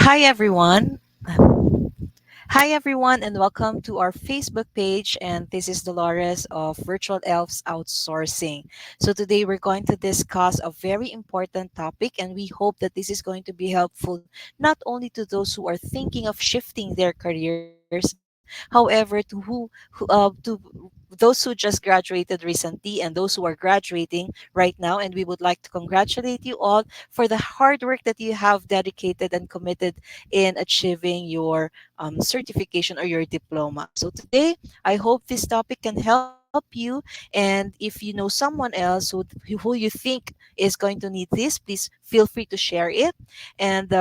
Hi, everyone. Hi, everyone, and welcome to our Facebook page. And this is Dolores of Virtual Elves Outsourcing. So, today we're going to discuss a very important topic, and we hope that this is going to be helpful not only to those who are thinking of shifting their careers, however, to those who just graduated recently and those who are graduating right now. And we would like to congratulate you all for the hard work that you have dedicated and committed in achieving your certification or your diploma. So today, I hope this topic can help you. And if you know someone else who you think is going to need this, please feel free to share it. And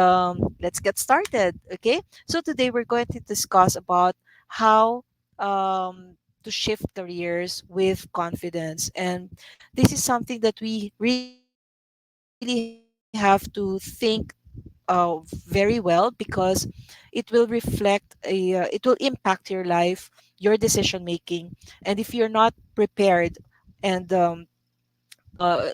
let's get started. Okay. So today we're going to discuss about how to shift careers with confidence. And this is something that we really have to think very well because it will reflect it will impact your life, your decision making. And if you're not prepared and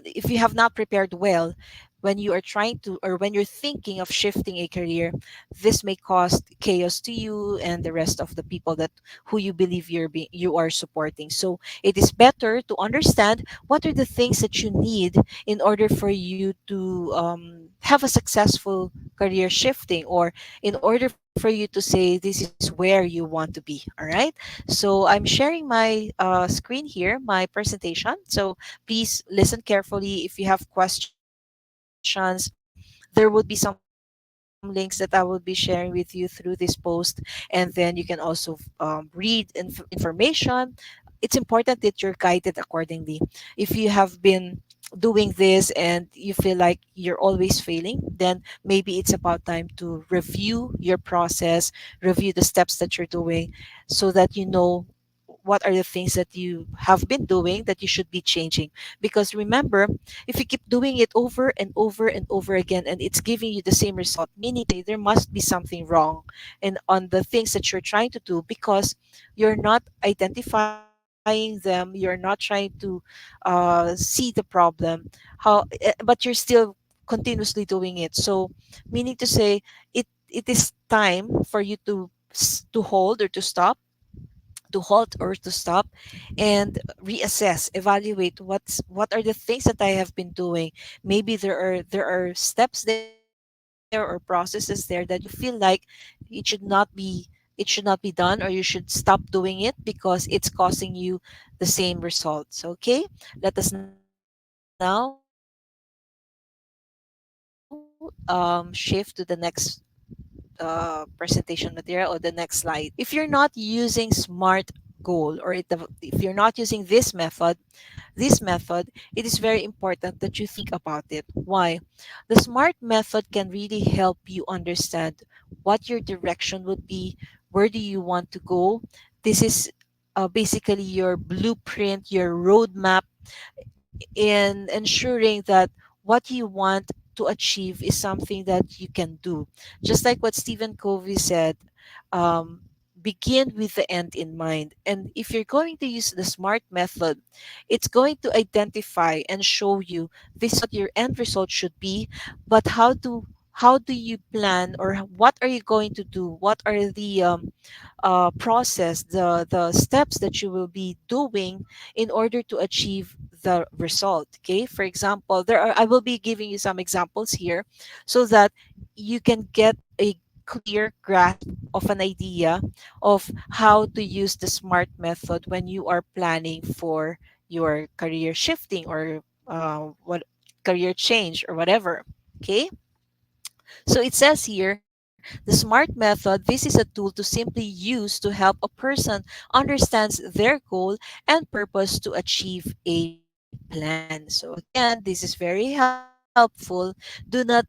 if you have not prepared well when you are trying to or when you're thinking of shifting a career, this may cause chaos to you and the rest of the people that who you believe you are supporting. So it is better to understand what are the things that you need in order for you to have a successful career shifting, or in order for you to say this is where you want to be. All right, so I'm sharing my screen here, my presentation. So please listen carefully. If you have questions, there would be some links that I will be sharing with you through this post, and then you can also read information. It's important that you're guided accordingly. If you have been doing this and you feel like you're always failing, then maybe it's about time to review your process, review the steps that you're doing, so that you know what are the things that you have been doing that you should be changing. Because remember, if you keep doing it over and over and over again and it's giving you the same result, meaning to say there must be something wrong and on the things that you're trying to do, because you're not identifying them, you're not trying to see the problem, but you're still continuously doing it. So meaning to say, it is time for you to to hold or to stop, to halt or to stop, and reassess, evaluate what are the things that I have been doing. Maybe there are steps there or processes there that you feel like it should not be done, or you should stop doing it because it's causing you the same results. Okay, let us now shift to the next presentation material, or the next slide. If you're not using SMART goal, if you're not using this method, it is very important that you think about it. Why? The SMART method can really help you understand what your direction would be, where do you want to go. This is basically your blueprint, your roadmap in ensuring that what you want to achieve is something that you can do. Just like what Stephen Covey said, um, begin with the end in mind. And if you're going to use the SMART method, it's going to identify and show you this is what your end result should be, but how do you plan, or what are you going to do? What are the process, the steps that you will be doing in order to achieve the result. Okay, for example, I will be giving you some examples here so that you can get a clear grasp of an idea of how to use the SMART method when you are planning for your career shifting, or what career change or whatever. Okay, so it says here, the SMART method, this is a tool to simply use to help a person understands their goal and purpose to achieve a plan. So again, this is very helpful. Do not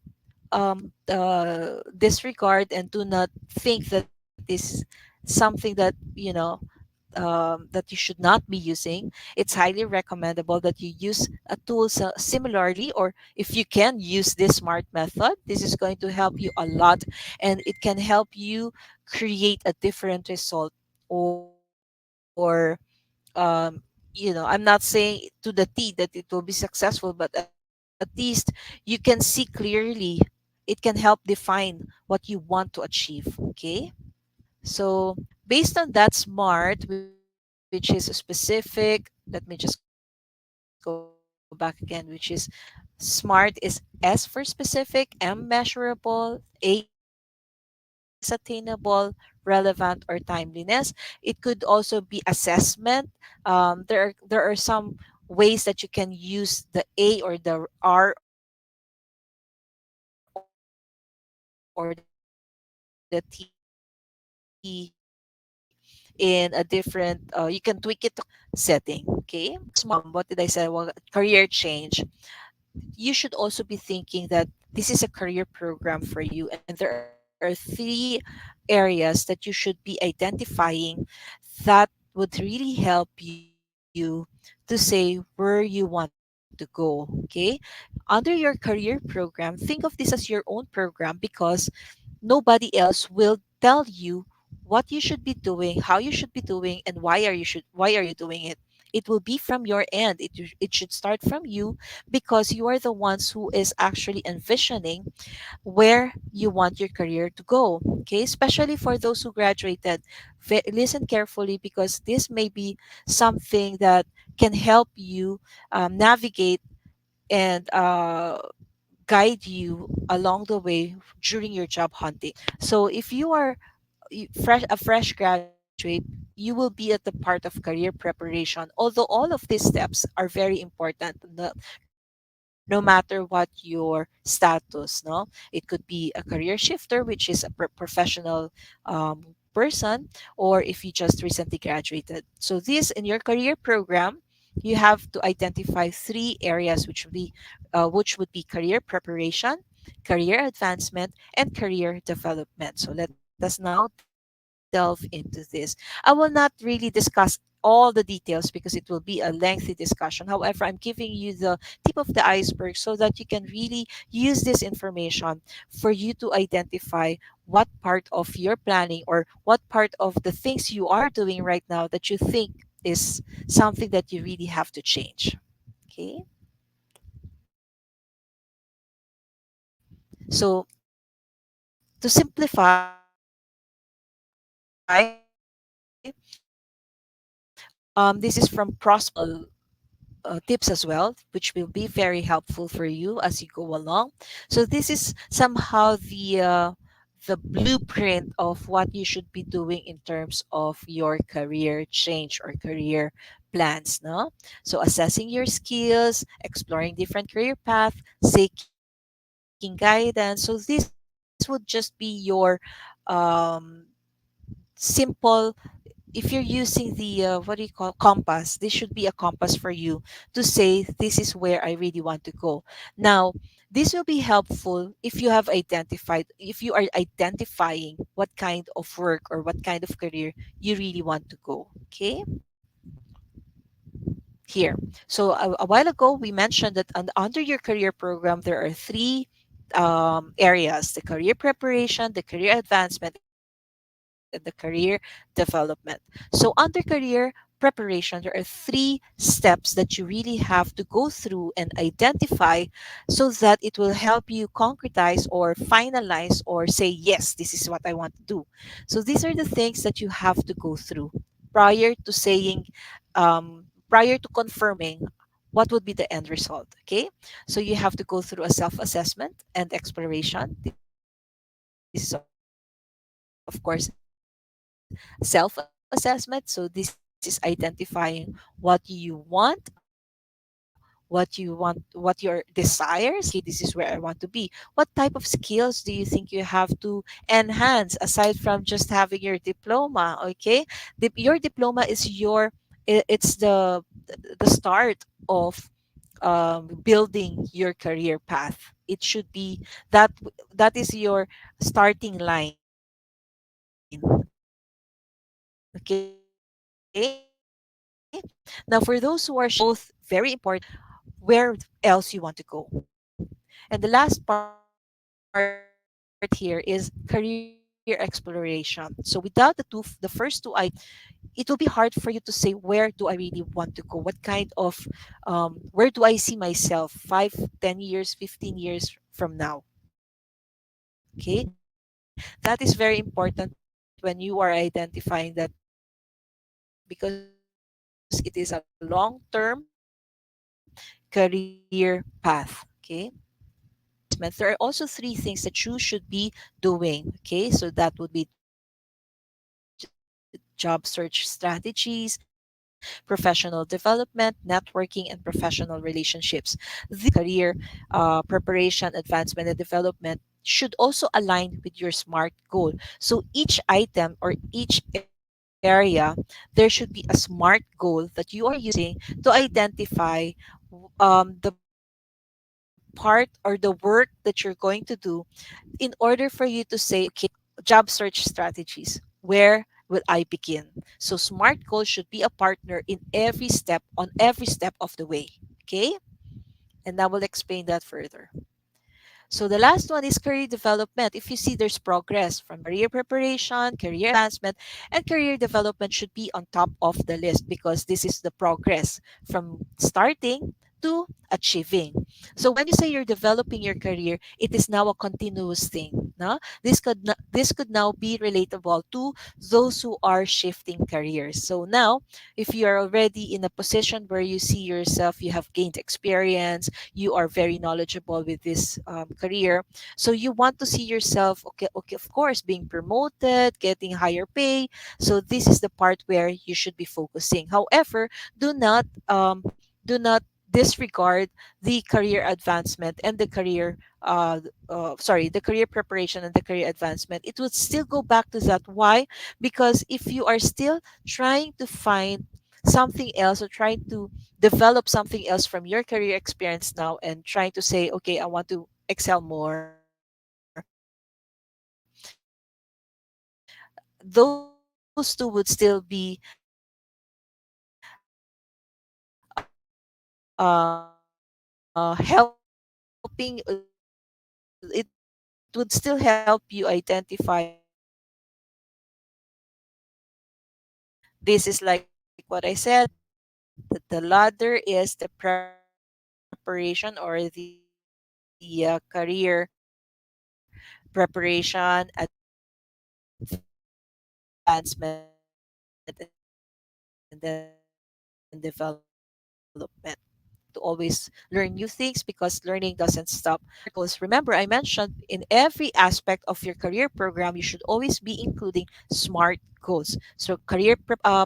disregard, and do not think that this is something that that you should not be using. It's highly recommendable that you use a tool similarly, or if you can use this SMART method, this is going to help you a lot, and it can help you create a different result. Or I'm not saying to the T that it will be successful, but at least you can see clearly in your it can help define what you want to achieve. Okay. So based on that SMART, which is specific, let me just go back again, which is SMART is S for specific, M measurable, A is attainable, relevant, or timeliness. It could also be assessment. There are some ways that you can use the A or the R or the T in a different. You can tweak it according to your setting. Okay. So for the SMART, what did I say? Well, career change. You should also be thinking that this is a career program for you, and there are three areas that you should be identifying that would really help you to say where you want to go. Okay. Under your career program, think of this as your own program because nobody else will tell you what you should be doing, how you should be doing, and why are you doing it. It will be from your end. It should start from you because you are the ones who is actually envisioning where you want your career to go. Okay, especially for those who graduated. Listen carefully because this may be something that can help you navigate and guide you along the way during your job hunting. So if you are a fresh graduate, you will be at the part of career preparation. Although all of these steps are very important, no matter what your status, no, it could be a career shifter, which is a professional person, or if you just recently graduated. So this in your career program, you have to identify three areas, which would be career preparation, career advancement, and career development. So let us now delve into this. I will not really discuss all the details because it will be a lengthy discussion. However, I'm giving you the tip of the iceberg so that you can really use this information for you to identify what part of your planning or what part of the things you are doing right now that you think is something that you really have to change. Okay. So to simplify, this is from tips as well, which will be very helpful for you as you go along. So this is somehow the blueprint of what you should be doing in terms of your career change or career plans. No, so assessing your skills, exploring different career path, seeking guidance. So this would just be your um, simple, if you're using the what do you call compass, this should be a compass for you to say this is where I really want to go. Now this will be helpful if you have identified, if you are identifying what kind of work or what kind of career you really want to go. Okay. Here, so a while ago we mentioned that under your career program there are three areas: the career preparation, the career advancement, and the career development. So under career preparation, there are three steps that you really have to go through and identify so that it will help you concretize or finalize or say, yes, this is what I want to do. So these are the things that you have to go through prior to saying, prior to confirming what would be the end result. Okay. So you have to go through a self assessment and exploration. This is, of course, self assessment. So this is identifying what you want, what your desires. Okay, this is where I want to be. What type of skills do you think you have to enhance aside from just having your diploma? Okay, your diploma is it's the start of building your career path. It should be that that is your starting line. Okay, now for those who are shifting, this is both very important. Where else you want to go? And the last part here is career exploration. So without the first two items, it will be hard for you to say where do I really want to go, what kind of where do I see myself 5, 10 years, 15 years from now. Okay, Okay, that is very important when you are identifying that, because it is a long-term career path. Okay, there are also three things that you should be doing. Okay, so that would be job search strategies, professional development, networking, and professional relationships. These career preparation, advancement, and development should also align with your SMART goal. So each item or each area, there should be a SMART goal that you are using to identify the part or the work that you're going to do in order for you to say, okay, job search strategies. Where will I begin? So SMART goals should be a partner in every step, on every step of the way. Okay? And I will explain that further. So the last one is career development. If you see there's progress from career preparation, career advancement, and career development should be on top of the list because this is the progress from starting to achieving. So when you say you're developing your career, it is now a continuous thing. No? This could now be relatable to those who are shifting careers. So now, if you are already in a position where you see yourself, you have gained experience, you are very knowledgeable with this career, so you want to see yourself, okay, okay, of course, being promoted, getting higher pay. So this is the part where you should be focusing. However, do not disregard the career advancement and the career the career preparation and the career advancement. It would still go back to that. Why? Because if you are still trying to find something else or trying to develop something else from your career experience now and trying to say, okay, I want to excel more, those two would still be helping, it would still help you identify this is like what I said, that the ladder is the preparation or the career preparation, advancement, and development. To always learn new things because learning doesn't stop. So SMART goals. Remember, I mentioned in every aspect of your career program, you should always be including SMART goals. So career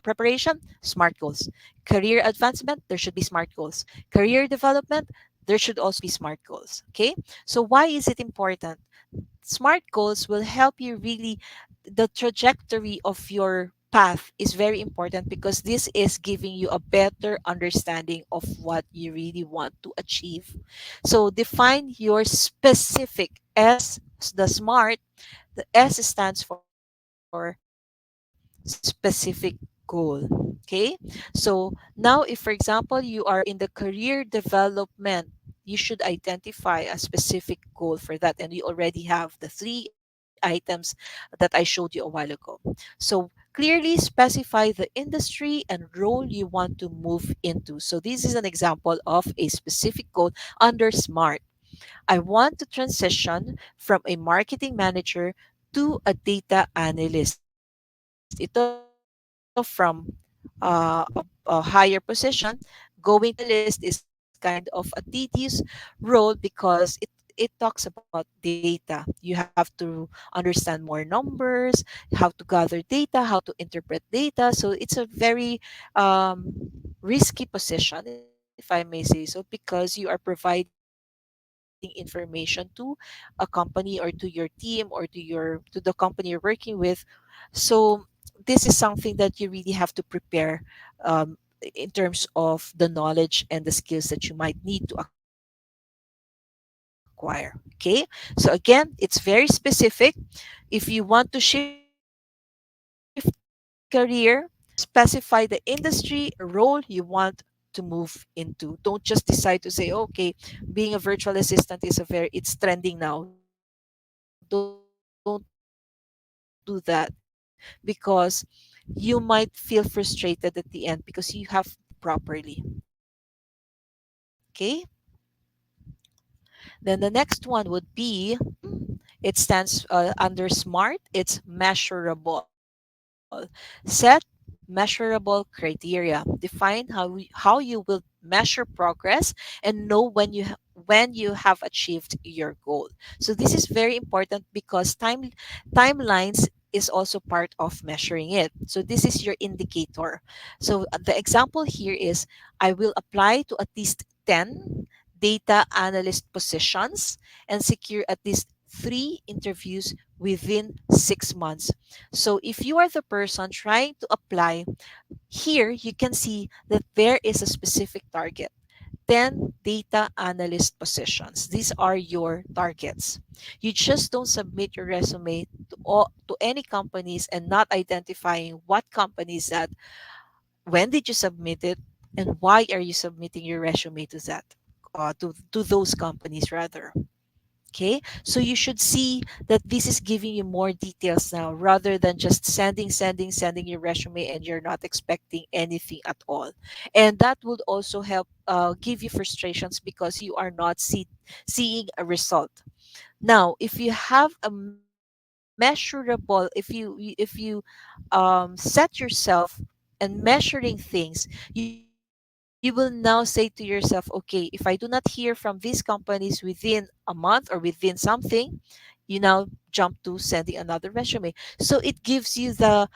preparation, SMART goals. Career advancement, there should be SMART goals. Career development, there should also be SMART goals. Okay. So why is it important? SMART goals will help you really, the trajectory of your path is very important because this is giving you a better understanding of what you really want to achieve. So define your specific S, the SMART, the S stands for specific goal. Okay. So now, if for example, you are in the career development, you should identify a specific goal for that. And you already have the three items that I showed you a while ago. So clearly specify the industry and role you want to move into. So this is an example of a specific goal under SMART. I want to transition from a marketing manager to a data analyst. Ito from a higher position. Going to data analyst is kind of a tedious role because it talks about data. You have to understand more numbers, how to gather data, how to interpret data. So it's a very risky position, if I may say so, because you are providing information to a company or to your team or to the company you're working with. So this is something that you really have to prepare um, in terms of the knowledge and the skills that you might need to acquire. Okay, so again, it's very specific. If you want to shift career, specify the industry role you want to move into. Don't just decide to say, okay, being a virtual assistant is being a virtual assistant is it's trending now. Don't do that because you might feel frustrated at the end because you haven't properly. Okay? Then the next one would be, It stands under SMART. It's measurable. Set measurable criteria. Define how you will measure progress and know when you have achieved your goal. So this is very important because timelines is also part of measuring it. So this is your indicator. So the example here is I will apply to at least 10 data analyst positions and secure at least 3 interviews within 6 months. So if you are the person trying to apply, here you can see that there is a specific target. 10 data analyst positions. These are your targets. You just don't submit your resume to any companies and not identifying what companies that, when did you submit it, and why are you submitting your resume to that, to those companies rather. Okay, so you should see that this is giving you more details now rather than just sending your resume and you're not expecting anything at all. And that would also help give you frustrations because you are not seeing a result. Now, if you have a measurable, if you set yourself and measuring things, you will now say to yourself, okay, if I do not hear from these companies within a month or within something, you now jump to sending another resume. So it gives you the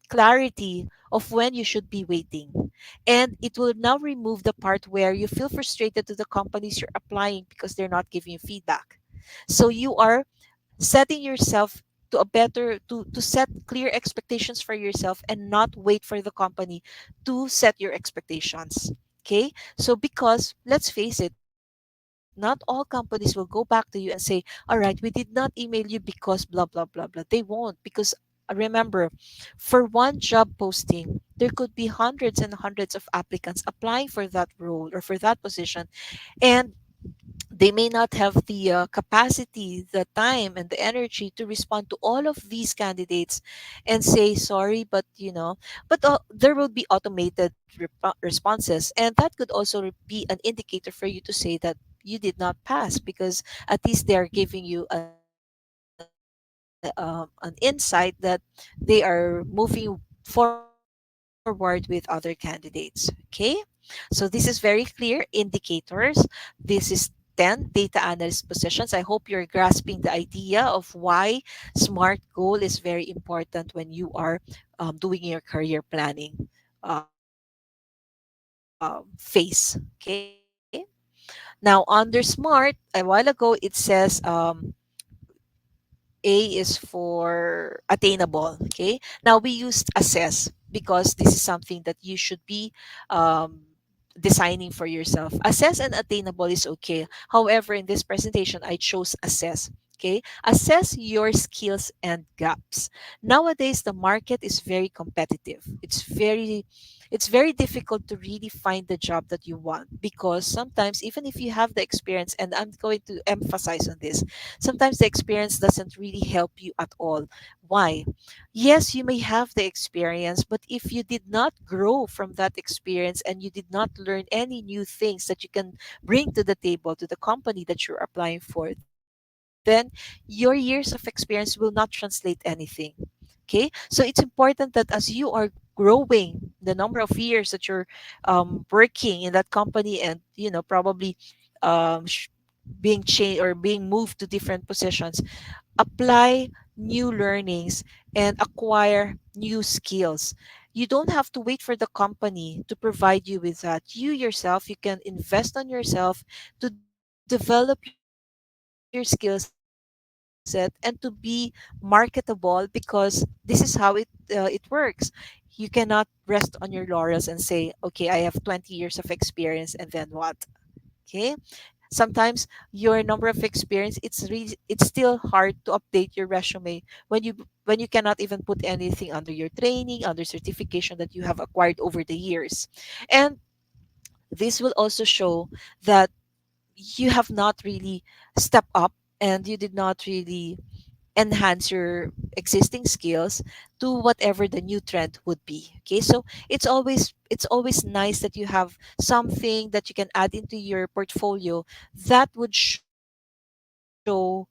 clarity of when you should be waiting. And it will now remove the part where you feel frustrated to the companies you're applying because they're not giving you feedback. So you are setting yourself to a better to set clear expectations for yourself and not wait for the company to set your expectations. Okay, so because let's face it, not all companies will go back to you and say, all right, we did not email you because blah blah blah blah. They won't, because remember, for one job posting there could be hundreds and hundreds of applicants applying for that role or for that position, and they may not have the capacity, the time, and the energy to respond to all of these candidates and say sorry, but but there will be automated responses, and that could also be an indicator for you to say that you did not pass because at least they are giving you an insight that they are moving forward with other candidates. Okay, so this is very clear indicators. This is 10 data analyst positions. I hope you're grasping the idea of why SMART goal is very important when you are doing your career planning phase. Okay. Now, under SMART, a while ago, it says A is for attainable. Okay. Now we used assess because this is something that you should be um, designing for yourself. Assess and attainable is okay. However, in this presentation, I chose assess. Okay. Assess your skills and gaps. Nowadays, the market is very competitive. It's very difficult to really find the job that you want because sometimes even if you have the experience, and I'm going to emphasize on this, sometimes the experience doesn't really help you at all. Why? Yes, you may have the experience, but if you did not grow from that experience and you did not learn any new things that you can bring to the table to the company that you're applying for, then your years of experience will not translate anything. Okay, so it's important that as you are growing the number of years that you're working in that company, and probably being changed or being moved to different positions, apply new learnings and acquire new skills. You don't have to wait for the company to provide you with that. You yourself, you can invest on yourself to develop your skill set and to be marketable, because this is how it works. You cannot rest on your laurels and say, okay, I have 20 years of experience and then what? Okay, sometimes your number of experience, it's still hard to update your resume when you cannot even put anything under your training, under certification that you have acquired over the years. And this will also show that you have not really stepped up and you did not really enhance your existing skills to whatever the new trend would be. Okay, so it's always nice that you have something that you can add into your portfolio that would show your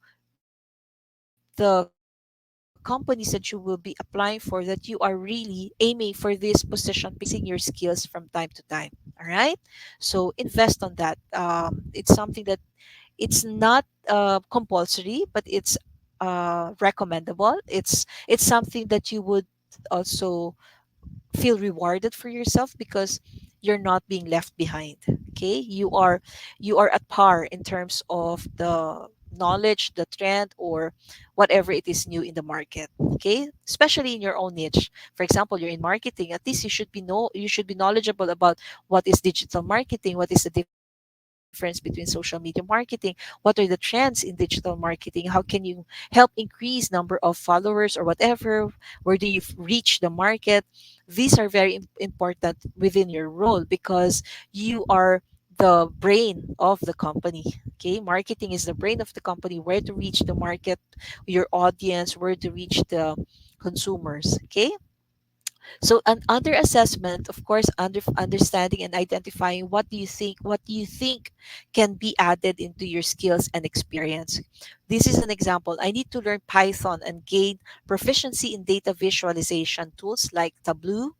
the companies that you will be applying for, that you are really aiming for this position because you're increasing your skills from time to time. All right. So invest on that. It's something that it's not compulsory, but it's recommendable. It's something that you would also feel rewarded for yourself because you're not being left behind. Okay, you are at par in terms of the knowledge, the trend, or whatever it is new in the market. Okay, especially in your own niche. For example, you're in marketing, at least you should be knowledgeable about what is digital marketing, what is the difference between social media marketing, what are the trends in digital marketing, how can you help increase number of followers or whatever, where do you reach the market. These are very important within your role because you are the brain of the company. Okay, marketing is the brain of the company, where to reach the market, your audience, where to reach the consumers. Okay, so an under assessment, of course, understanding and identifying what do you think can be added into your skills and experience. This is an example. I need to learn Python and gain proficiency in data visualization tools like Tableau.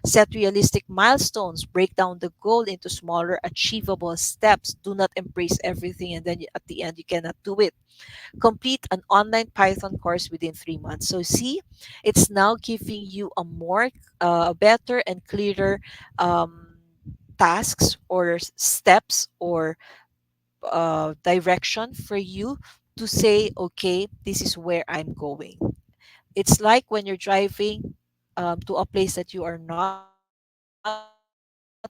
Set realistic milestones. Break down the goal into smaller, achievable steps. Do not embrace everything and then at the end you cannot do it. Complete an online Python course within 3 months. So see, it's now giving you a more, better and clearer tasks or steps or direction for you to say, okay, this is where I'm going. It's like when you're driving to a place that you are not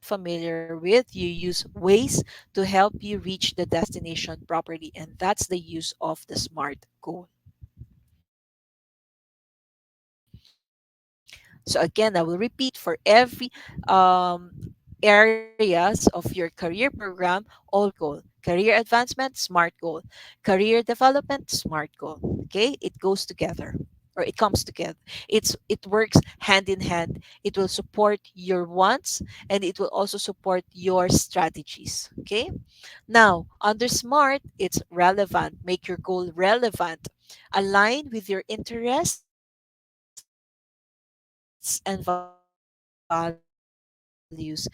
familiar with, you use Waze to help you reach the destination properly, and that's the use of the SMART goal. So again, I will repeat for every areas of your career program, all goal. Career advancement, SMART goal. Career development, SMART goal. Okay, it goes together, or it comes together. It works hand in hand. It will support your wants and it will also support your strategies. Okay. Now, under SMART, it's relevant. Make your goal relevant. Align with your interests and values.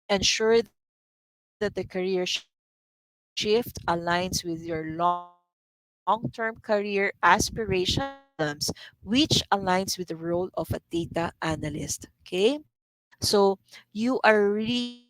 Ensure that the career shift aligns with your long-term career aspirations. Which aligns with the role of a data analyst. Okay? Solve problems which aligns with the role of a data analyst. Okay? So you are really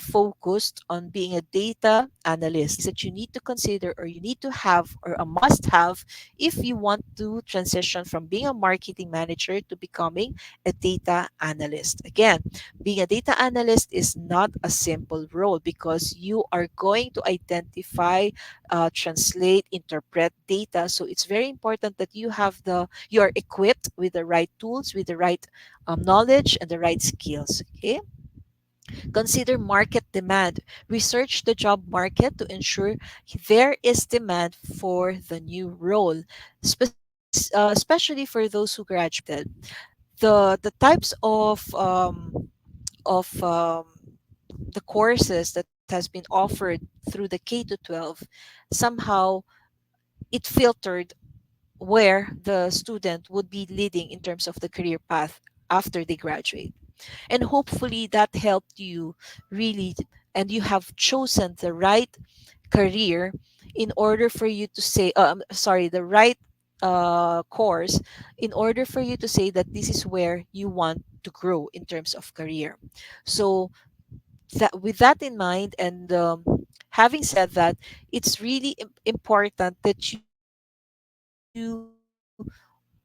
focused on being a data analyst. These are the things that you need to consider or you need to have or a must have if you want to transition from being a marketing manager to becoming a data analyst. Again, being a data analyst is not a simple role because you are going to identify, translate, interpret data. So it's very important that you are equipped with the right tools, with the right knowledge and the right skills. Okay. Consider market demand. Research the job market to ensure there is demand for the new role, especially for those who graduated. The types of the courses that has been offered through the K to 12, somehow it filtered where the student would be leading in terms of the career path after they graduate. And hopefully that helped you really, and you have chosen the right career in order for you to say, sorry, the right course in order for you to say that this is where you want to grow in terms of career. So that, with that in mind, and having said that, it's really important that you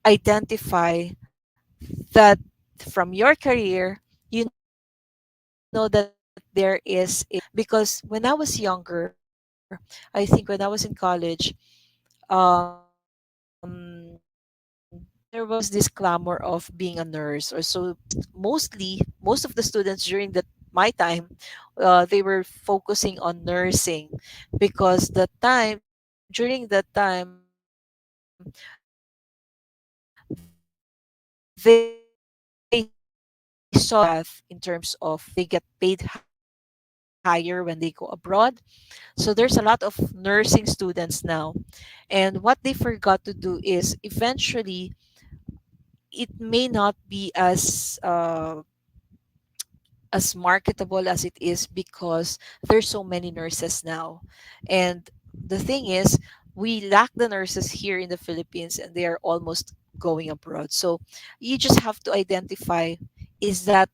identify that from your career, you know that there is a path. Because when I was younger, I think when I was in college, there was this clamor of being a nurse, or so most of the students during that my time, they were focusing on nursing because during that time they saw that they get paid higher and they get paid higher, higher when they go abroad. So there's a lot of nursing students now. And what they forgot to do is eventually it may not be as marketable as it is because there's so many nurses now. And the thing is, we lack the nurses here in the Philippines and they are almost going abroad. So you just have to identify, is that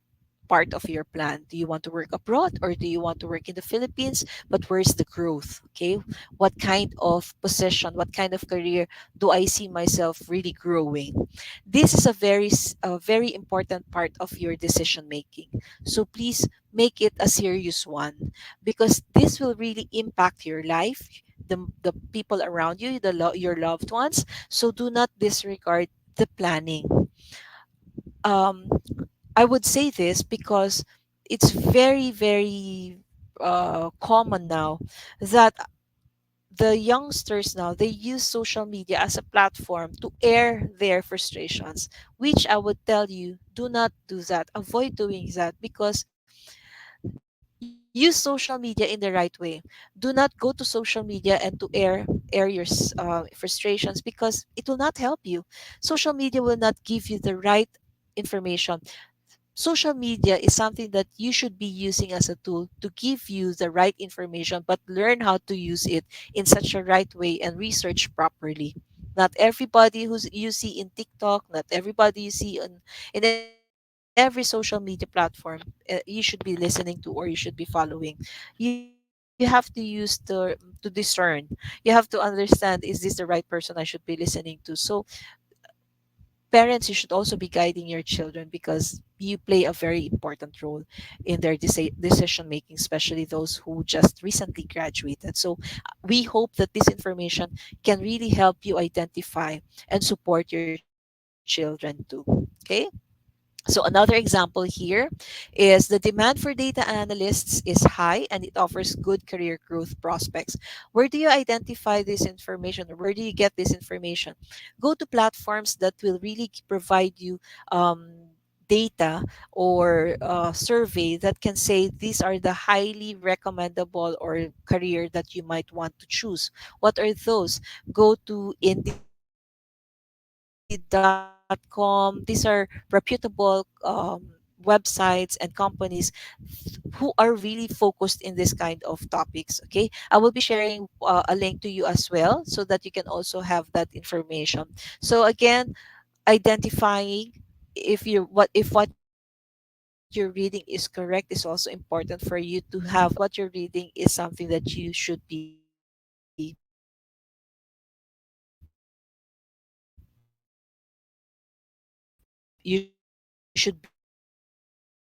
part of your plan? Do you want to work abroad or do you want to work in the Philippines? But where's the growth? Okay. What kind of position, what kind of career do I see myself really growing? This is a very important part of your decision making. So please make it a serious one because this will really impact your life, the people around you, your loved ones. So do not disregard the planning. Um, I would say this because it's very, very common now that the youngsters now they use social media as a platform to air their frustrations, which I would tell you, do not do that. Avoid doing that because use social media in the right way. Do not go to social media and to air your frustrations because it will not help you. Social media will not give you the right information. Social media is something that you should be using as a tool to give you the right information, but learn how to use it in such a right way and research properly. Not everybody who's you see in TikTok, not everybody you see in every social media platform you should be listening to or you should be following. You have to use to discern. You have to understand, is this the right person I should be listening to? So parents, you should also be guiding your children because you play a very important role in their decision making, especially those who just recently graduated. So we hope that this information can really help you identify and support your children too. Okay. So another example here is the demand for data analysts is high and it offers good career growth prospects. Where do you identify this information or where do you get this information? Go to platforms that will really provide you data or survey that can say these are the highly recommendable or career that you might want to choose. What are those? Go to Indeed.com. These are reputable websites and companies who are really focused in this kind of topics. Okay, I will be sharing a link to you as well so that you can also have that information. So again, identifying if what you're reading is correct is also important for you to have that information. So make sure that what you're reading is something that you should be you should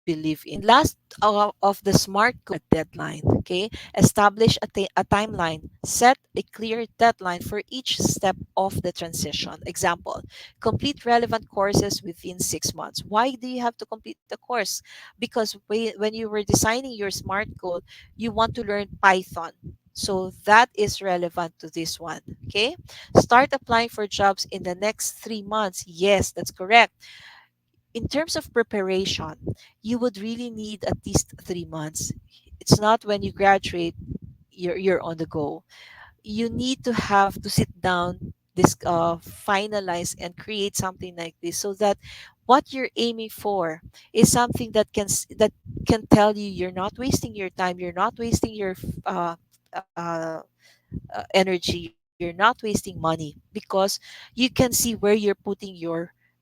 believe in. And last of the SMART goals is to set a deadline. Okay, establish a timeline. Set a clear deadline for each step of the transition. Example: complete relevant courses within 6 months. Why do you have to complete the course? Because when you were designing your SMART goal, you want to learn Python. So that is relevant to this one. Okay. Start applying for jobs in the next 3 months. Yes, that's correct. In terms of preparation, you would really need at least 3 months. It's not when you graduate, you're on the go. You need to have to sit down, this finalize and create something like this so that what you're aiming for is something that that can tell you you're not wasting your time, you're not wasting your uh, uh, energy, you're not wasting money because you can see where you're putting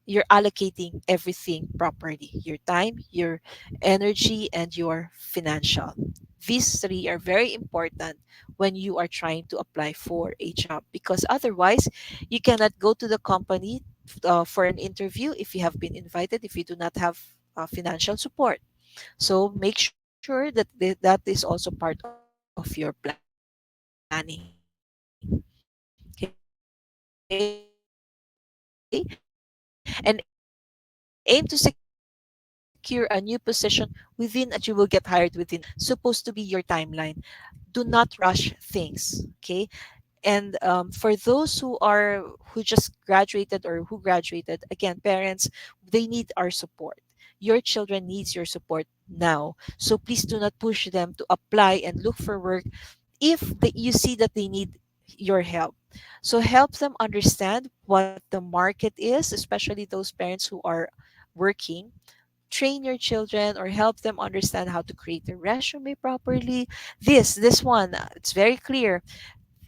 you're allocating everything properly, your time, your energy, and your financial. These three are very important when you are trying to apply for a job because otherwise you cannot go to the company for an interview if you have been invited if you do not have financial support. So make sure that that is also part of your planning. Okay. And aim to secure a new position within a few months. Yes, that's correct. Not everybody will get hired within 6 months. Supposed to be your timeline. Do not rush things. Okay. And for those who just graduated or who graduated, again, parents, they need our support. your children needs your support now. So please do not push them to apply and look for work if you see that they need your help. So help them understand what the market is, especially those parents who are working. Train your children or help them understand how to create a resume properly. This one, it's very clear.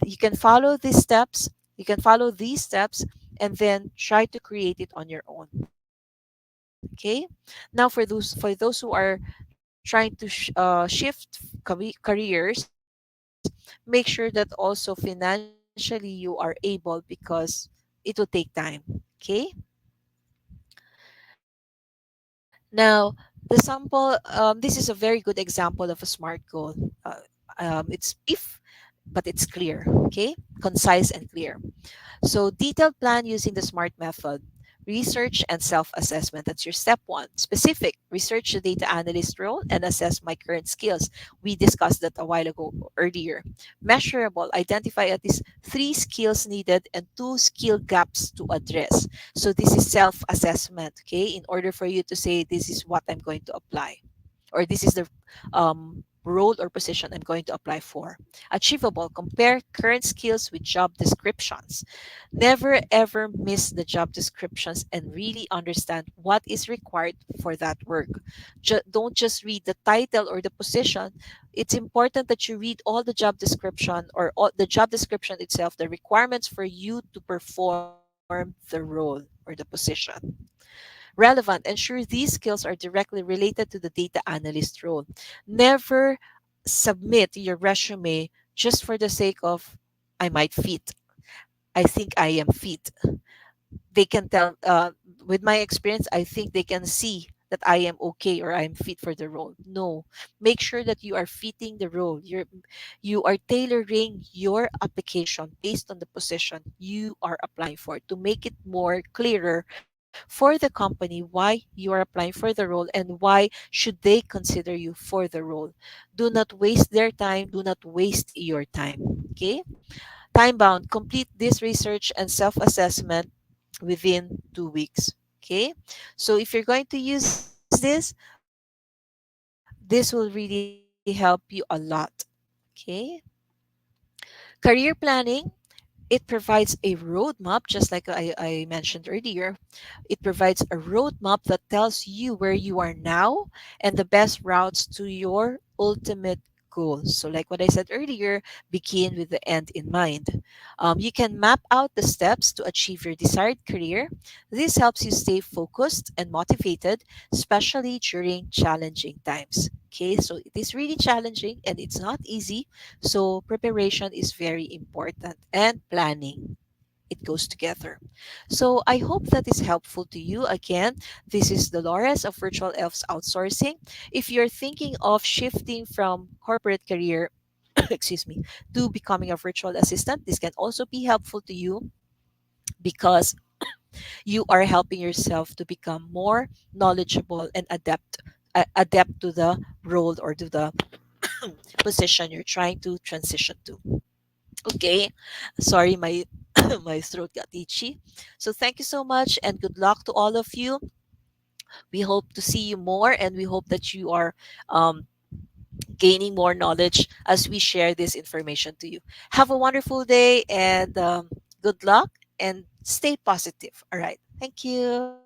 You can follow these steps. You can follow these steps and then try to create it on your own. Okay. Now for those who are trying to shift careers, make sure that also financially you are able because it will take time. Okay. Now, this is a very good example of a SMART goal. It's brief, but it's clear. Okay, concise and clear. So, detailed plan using the SMART method. Research and self assessment. That's your step one. Specific. Research the data analyst role and assess my current skills. We discussed that a while ago earlier. Measurable. Identify at least three skills needed and two skill gaps to address. So, this is self assessment. Okay, in order for you to say, this is what I'm going to apply, or this is the role or position I'm going to apply for. Achievable. Compare current skills with job descriptions. Never ever miss the job descriptions and really understand what is required for that work. Don't just read the title or the position. It's important that you read all the job description or all the job description itself, the requirements for you to perform the role or the position. Relevant. Ensure these skills are directly related to the data analyst role. Never submit your resume just for the sake of I might fit. I think I am fit. They can tell, with my experience, I think they can see that I am okay or I'm fit for the role. No, make sure that you are fitting the role. You are tailoring your application based on the position you are applying for to make it more clearer for the company why you are applying for the role and why should they consider you for the role. Do not waste their time. Do not waste your time. Okay? Time bound. Complete this research and self assessment within 2 weeks. Okay. So if you're going to use this will really help you a lot. Okay. Career planning, it provides a roadmap, just like I mentioned earlier. It provides a roadmap that tells you where you are now and the best routes to your ultimate goal. So, like what I said earlier, begin with the end in mind. You can map out the steps to achieve your desired career. This helps you stay focused and motivated, especially during challenging times. Okay, so it is really challenging and it's not easy, so preparation is very important and planning. It goes together. So I hope that is helpful to you. Again, this is Dolores of Virtual Elves Outsourcing. If you're thinking of shifting from corporate career, excuse me, to becoming a virtual assistant, this can also be helpful to you because you are helping yourself to become more knowledgeable and adapt to the role or to the position you're trying to transition to. Okay. Sorry, my my throat got itchy. So thank you so much and good luck to all of you. We hope to see you more and we hope that you are um, gaining more knowledge as we share this information to you. Have a wonderful day and good luck and stay positive. All right. Thank you.